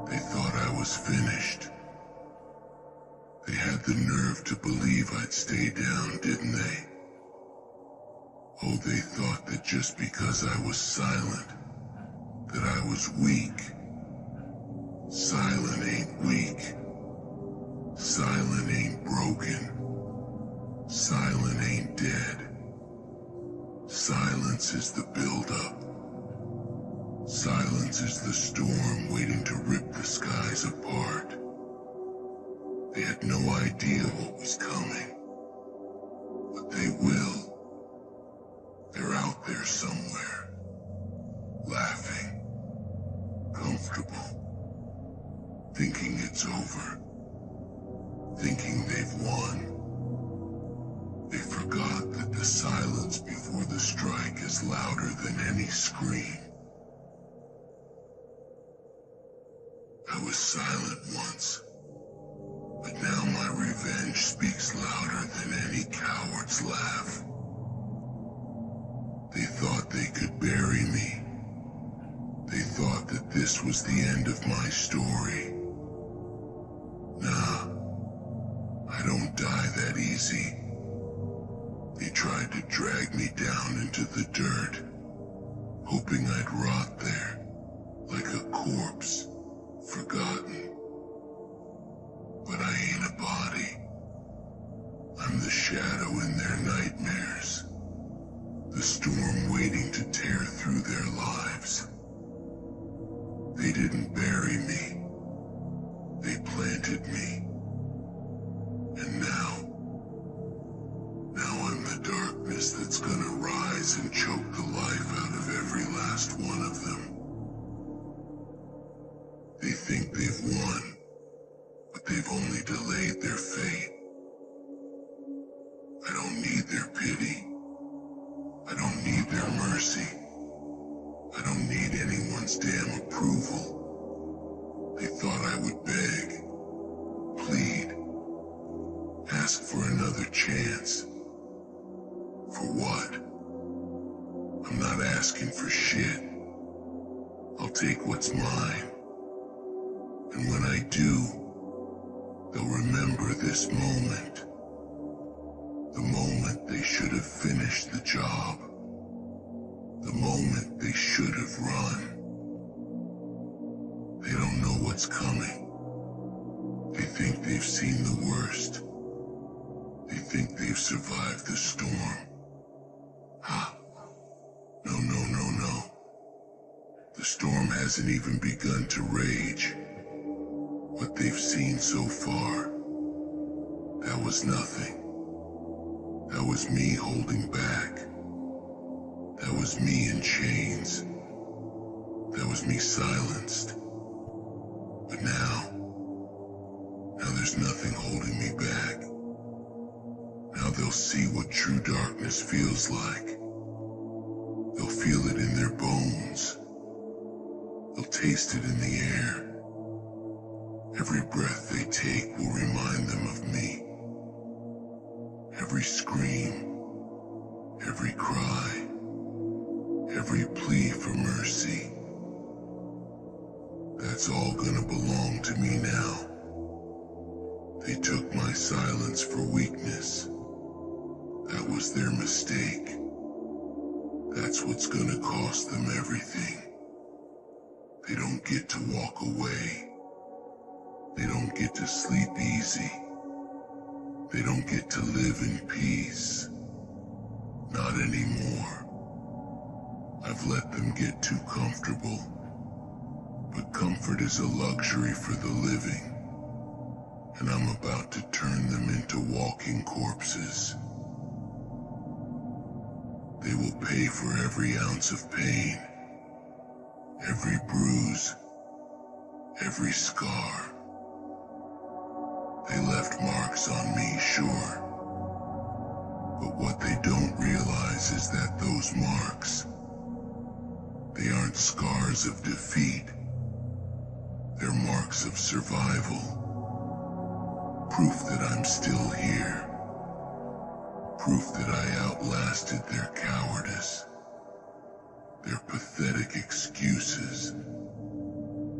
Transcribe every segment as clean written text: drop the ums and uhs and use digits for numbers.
They thought I was finished. They had the nerve to believe I'd stay down, didn't they? Oh, they thought that just because I was silent, that I was weak. Silent ain't weak. Silent ain't broken. Silent ain't dead. Silence is the build-up. Silence is the storm waiting to rip the skies apart. They had no idea what was coming, but they will. They're out there somewhere, laughing, comfortable, thinking it's over, thinking they've won. They forgot that the silence before the strike is louder than any scream. I was silent once, but now my revenge speaks louder than any coward's laugh. They thought they could bury me. They thought that this was the end of my story. Nah, I don't die that easy. They tried to drag me down into the dirt, hoping I'd rot there, like a corpse, forgotten. But I ain't a body. I'm the shadow in their nightmares, the storm waiting to tear through their lives. They didn't bury me. They planted me. And now I'm the darkness that's gonna rise and choke the life out of every last one of them. They think they've won, but they've only delayed their fate. I don't need their pity. I don't need their mercy. I don't need anyone's damn approval. They thought I would beg, plead, ask for another chance. For what? I'm not asking for shit. I'll take what's mine. And when I do, they'll remember this moment. The moment they should have finished the job. The moment they should have run. They don't know what's coming. They think they've seen the worst. They think they've survived the storm. Ha! No. The storm hasn't even begun to rage. What they've seen so far, that was nothing. That was me holding back. That was me in chains. That was me silenced. But now there's nothing holding me back. Now they'll see what true darkness feels like. They'll feel it in their bones. They'll taste it in the air. Every breath they take will remind them of me. Every scream, every cry, every plea for mercy. That's all gonna belong to me now. They took my silence for weakness. That was their mistake. That's what's gonna cost them everything. They don't get to walk away. They don't get to sleep easy. They don't get to live in peace. Not anymore. I've let them get too comfortable. But comfort is a luxury for the living. And I'm about to turn them into walking corpses. They will pay for every ounce of pain, every bruise, every scar. They left marks on me, sure. But what they don't realize is that those marks, they aren't scars of defeat. They're marks of survival. Proof that I'm still here. Proof that I outlasted their cowardice, their pathetic excuses,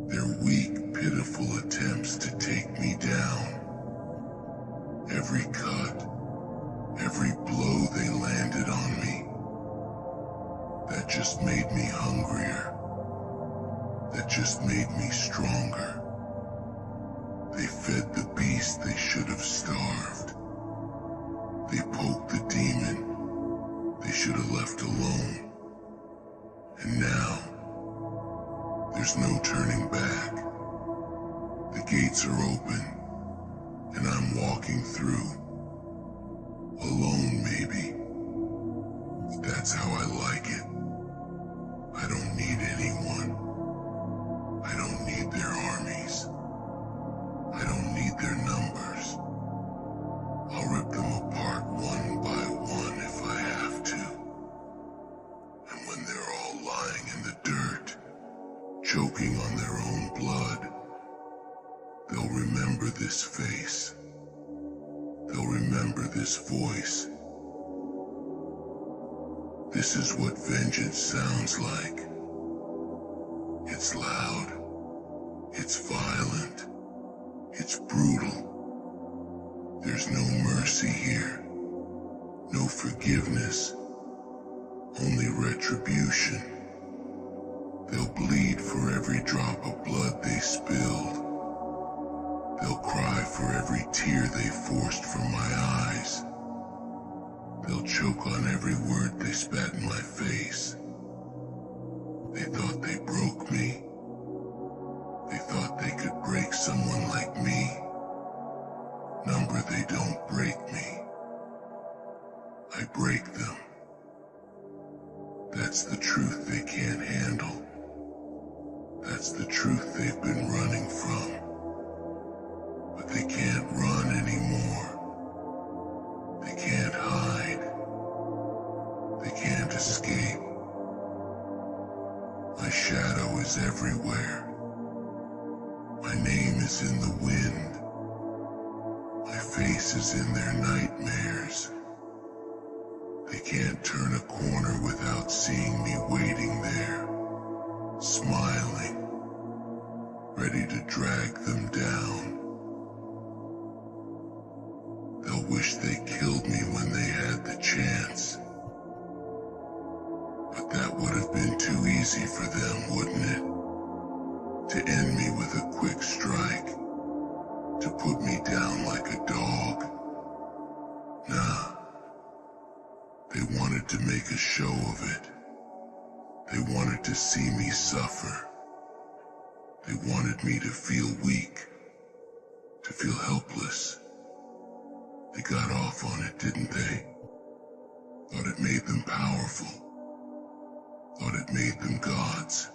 Their weak, pitiful attempts to take me down. Every cut, every blow they landed on me, that just made me hungrier. That just made me stronger. They fed the beast they should have starved. They poked the demon they should have left alone. And now, there's no turning back. The gates are open, and I'm walking through. Alone, maybe. But that's how I like it. I don't need anyone. I don't need their armies. I don't need their numbers. I'll rip them apart one by one if I have to. And when they're all lying in the dirt, choking on their own blood, they'll remember this face. They'll remember this voice. This is what vengeance sounds like. It's loud. It's violent. It's brutal. There's no mercy here. No forgiveness. Only retribution. They'll bleed for every drop of blood they spilled. They'll cry for every tear they forced from my eyes. They'll choke on every word they spat in my face. They thought they broke me. They thought they could break someone like me. Number, they don't break me. I break them. That's the truth they can't handle. That's the truth they've been running from. But they can't run anymore. They can't hide. They can't escape. My shadow is everywhere. My name is in the wind. My face is in their nightmares. They can't turn a corner without seeing me waiting there, smiling, ready to drag them down. They'll wish they killed me when they had the chance. But that would have been too easy for them, wouldn't it? To end me with a quick strike, to put me down like a dog. Nah, they wanted to make a show of it. They wanted to see me suffer. They wanted me to feel weak, to feel helpless. They got off on it, didn't they? Thought it made them powerful. Thought it made them gods.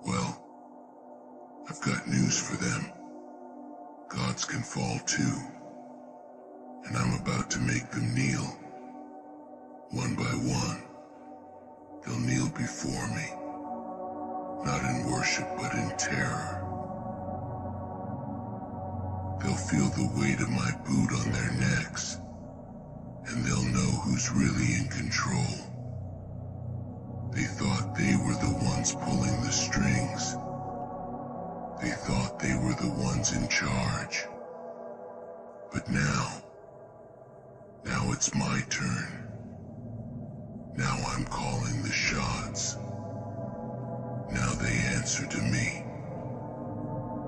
Well, I've got news for them. Gods can fall too. And I'm about to make them kneel. One by one. They'll kneel before me. Not in worship, but in terror. They'll feel the weight of my boot on their necks. And they'll know who's really in control. They thought they were the ones pulling the strings. They thought they were the ones in charge. But now it's my turn. Now I'm calling the shots. Now they answer to me.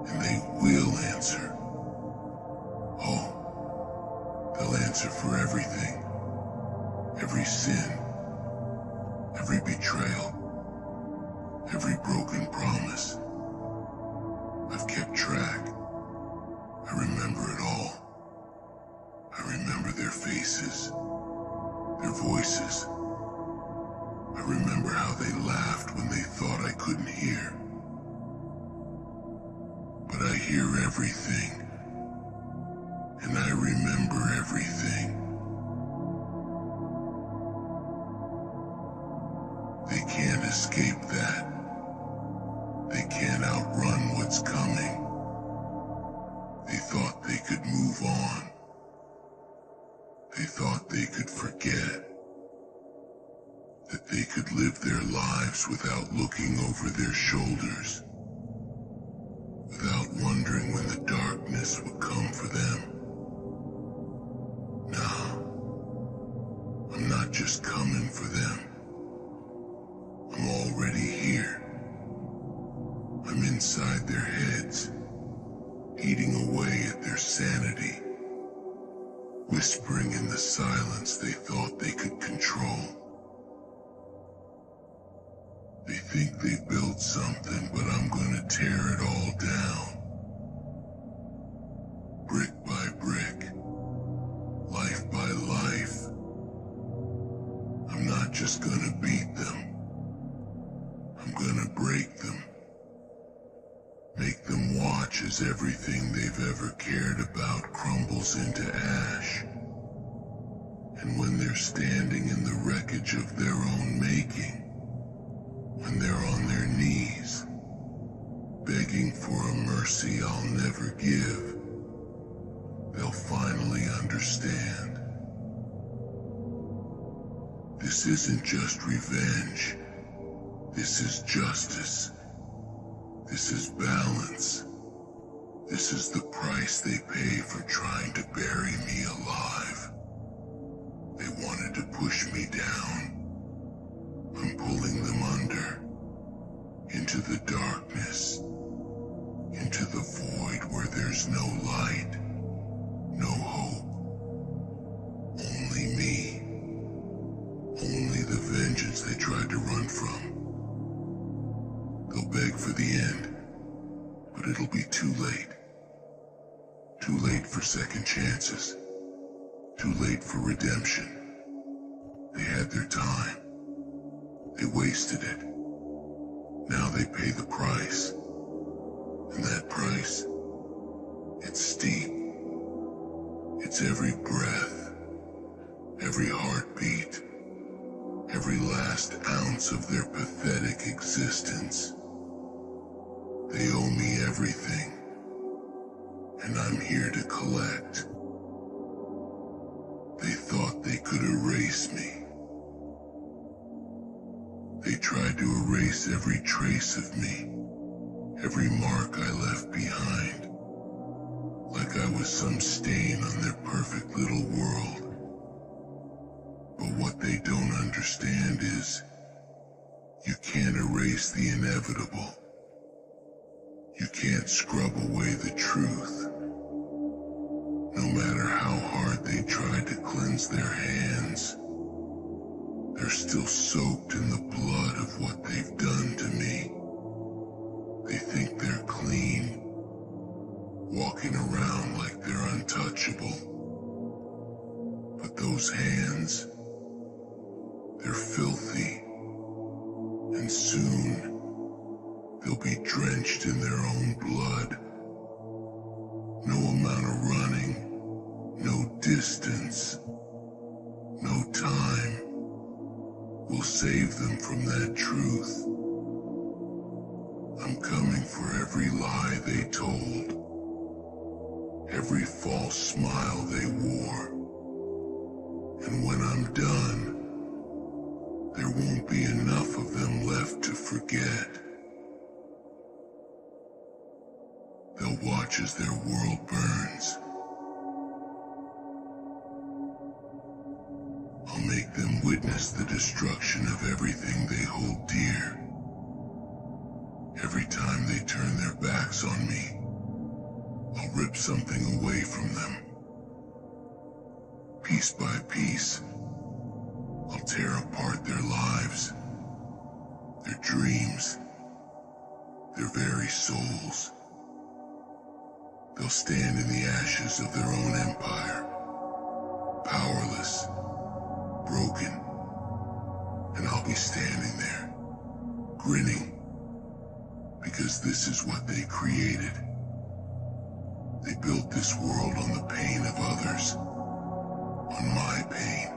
And they will answer. Oh, they'll answer for everything. Every sin. Every betrayal. Every broken promise. I've kept track. I remember it all. I remember their faces, their voices. I remember how they laughed when they thought I couldn't hear. But I hear everything, and I remember everything. They can't escape that. They can't outrun what's coming. They thought they could move on. They thought they could forget. That they could live their lives without looking over their shoulders. inside their heads, eating away at their sanity, whispering in the silence they thought they could control. They think they built something, but I'm gonna tear it all down. Brick by brick, life by life. I'm not just gonna beat them. I'm gonna break them. Make them watch as everything they've ever cared about crumbles into ash. And when they're standing in the wreckage of their own making, when they're on their knees, begging for a mercy I'll never give, they'll finally understand. This isn't just revenge. This is justice. This is balance. This is the price they pay for trying to bury me alive. They wanted to push me down. I'm pulling them under, into the darkness, into the void where there's no light, no hope, only me, only the vengeance they tried to run from. They'll beg for the end, but it'll be too late. Too late for second chances, too late for redemption. They had their time. They wasted it. Now they pay the price. And that price, it's steep. It's every breath, every heartbeat, every last ounce of their pathetic existence. They owe me everything, and I'm here to collect. They thought they could erase me. They tried to erase every trace of me, every mark I left behind, like I was some stain on their perfect little world. But what they don't understand is, you can't erase the inevitable. You can't scrub away the truth. No matter how hard they try to cleanse their hands, they're still soaked in the blood of what they've done to me. They think they're clean, walking around like they're untouchable. But those hands, they're filthy, and soon they'll be drenched in their own blood. No amount of running, no distance, no time will save them from that truth. I'm coming for every lie they told, every false smile they wore. And when I'm done, there won't be enough of them left to forget. They'll watch as their world burns. I'll make them witness the destruction of everything they hold dear. Every time they turn their backs on me, I'll rip something away from them. Piece by piece, I'll tear apart their lives, their dreams, their very souls. They'll stand in the ashes of their own empire, powerless, broken, and I'll be standing there, grinning, because this is what they created. They built this world on the pain of others, on my pain,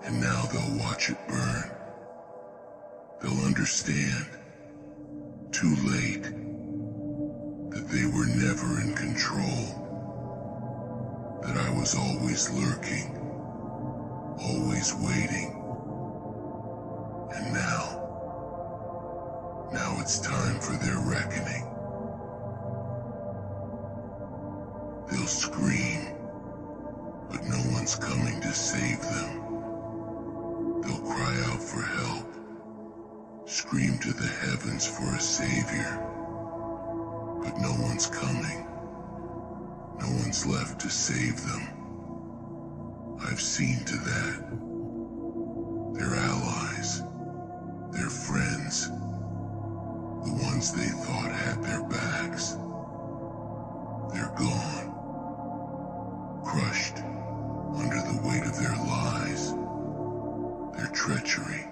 and now they'll watch it burn. They'll understand, too late, that they were never in control, that I was always lurking, always waiting. And now it's time for their reckoning. They'll scream, but no one's coming to save them. They'll cry out for help, scream to the heavens for a savior, but no one's coming. No one's left to save them. I've seen to that. Their allies, their friends, the ones they thought had their backs, they're gone, crushed under the weight of their lies, their treachery,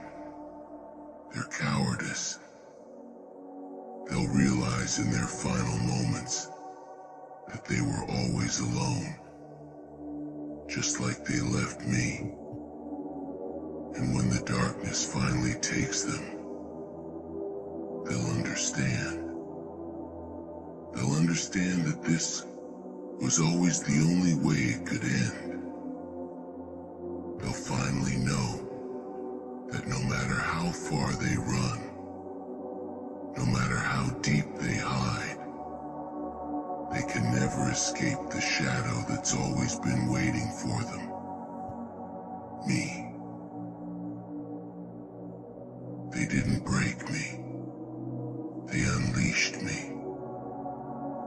their cowardice. They'll realize in their final moments that they were always alone, just like they left me. And when the darkness finally takes them, they'll understand. They'll understand that this was always the only way it could end. They'll finally know that no matter how far they run, no matter how deep they hide, they can never escape the shadow that's always been waiting for them. Me. They didn't break me. They unleashed me.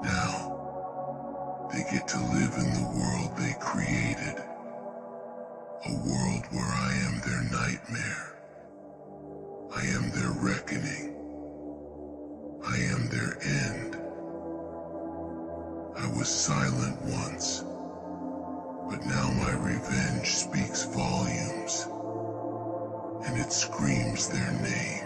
Now, they get to live in the world they created. A world where I am their nightmare. I am their reckoning. I am their end. I was silent once, but now my revenge speaks volumes, and it screams their name.